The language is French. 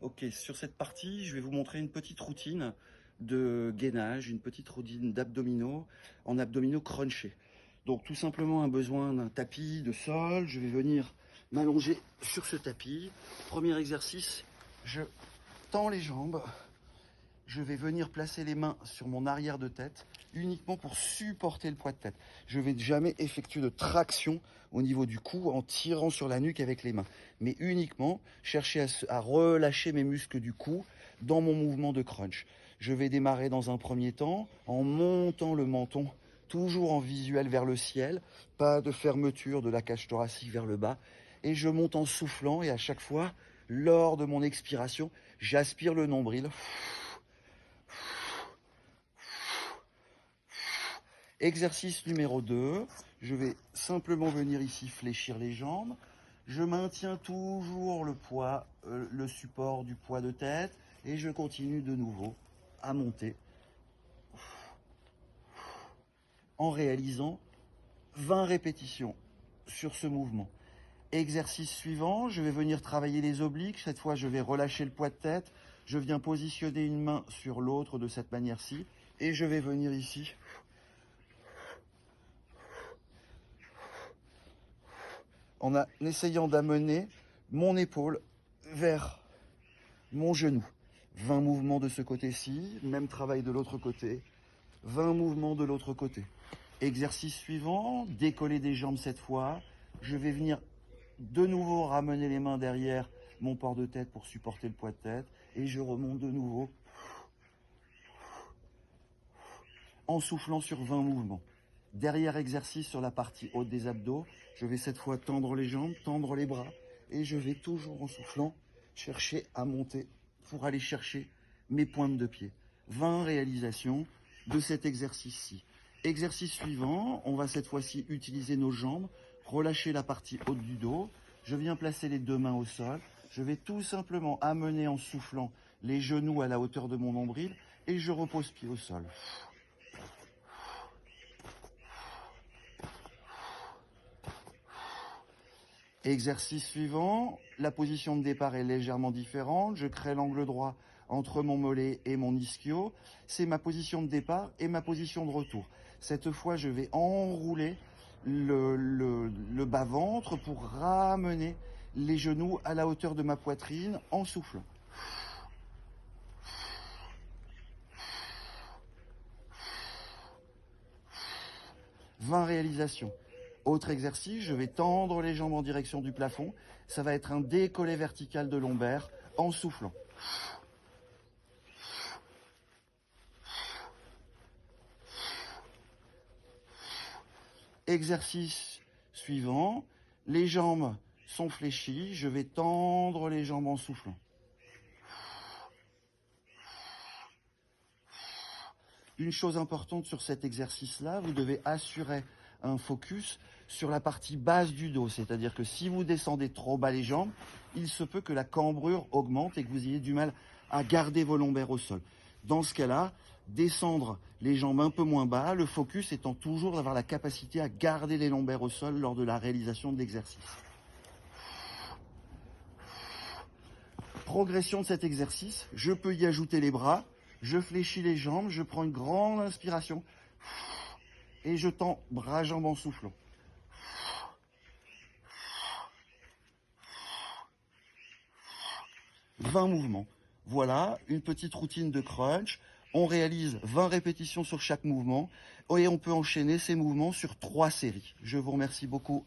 Ok, sur cette partie, je vais vous montrer une petite routine de gainage, une petite routine d'abdominaux en abdominaux crunchés. Donc tout simplement un besoin d'un tapis de sol. Je vais venir m'allonger sur ce tapis. Premier exercice, je tends les jambes. Je vais venir placer les mains sur mon arrière de tête uniquement pour supporter le poids de tête. Je ne vais jamais effectuer de traction au niveau du cou en tirant sur la nuque avec les mains, mais uniquement chercher à relâcher mes muscles du cou dans mon mouvement de crunch. Je vais démarrer dans un premier temps en montant le menton, toujours en visuel vers le ciel, pas de fermeture de la cage thoracique vers le bas, et je monte en soufflant et à chaque fois, lors de mon expiration, j'aspire le nombril. Exercice numéro 2, je vais simplement venir ici fléchir les jambes. Je maintiens toujours le poids, le support du poids de tête et je continue de nouveau à monter en réalisant 20 répétitions sur ce mouvement. Exercice suivant, je vais venir travailler les obliques. Cette fois, je vais relâcher le poids de tête. Je viens positionner une main sur l'autre de cette manière-ci et je vais venir ici en essayant d'amener mon épaule vers mon genou. 20 mouvements de ce côté-ci, même travail de l'autre côté, 20 mouvements de l'autre côté. Exercice suivant, décoller des jambes cette fois. Je vais venir de nouveau ramener les mains derrière mon port de tête pour supporter le poids de tête et je remonte de nouveau en soufflant sur 20 mouvements. Derrière exercice sur la partie haute des abdos, je vais cette fois tendre les jambes, tendre les bras et je vais toujours en soufflant chercher à monter pour aller chercher mes pointes de pied. 20 réalisations de cet exercice-ci. Exercice suivant, on va cette fois-ci utiliser nos jambes, relâcher la partie haute du dos. Je viens placer les deux mains au sol. Je vais tout simplement amener en soufflant les genoux à la hauteur de mon nombril et je repose pied au sol. Exercice suivant, la position de départ est légèrement différente. Je crée l'angle droit entre mon mollet et mon ischio. C'est ma position de départ et ma position de retour. Cette fois, je vais enrouler le bas-ventre pour ramener les genoux à la hauteur de ma poitrine en soufflant. « 20 réalisations. Autre exercice, je vais tendre les jambes en direction du plafond. Ça va être un décollé vertical de lombaire en soufflant. Exercice suivant, les jambes sont fléchies, je vais tendre les jambes en soufflant. Une chose importante sur cet exercice-là, vous devez assurer un focus sur la partie basse du dos. C'est-à-dire que si vous descendez trop bas les jambes, il se peut que la cambrure augmente et que vous ayez du mal à garder vos lombaires au sol. Dans ce cas-là, descendre les jambes un peu moins bas, le focus étant toujours d'avoir la capacité à garder les lombaires au sol lors de la réalisation de l'exercice. Progression de cet exercice, je peux y ajouter les bras, je fléchis les jambes, je prends une grande inspiration et je tends bras-jambes en soufflant. « 20 mouvements. Voilà, une petite routine de crunch. On réalise 20 répétitions sur chaque mouvement et on peut enchaîner ces mouvements sur 3 séries. Je vous remercie beaucoup.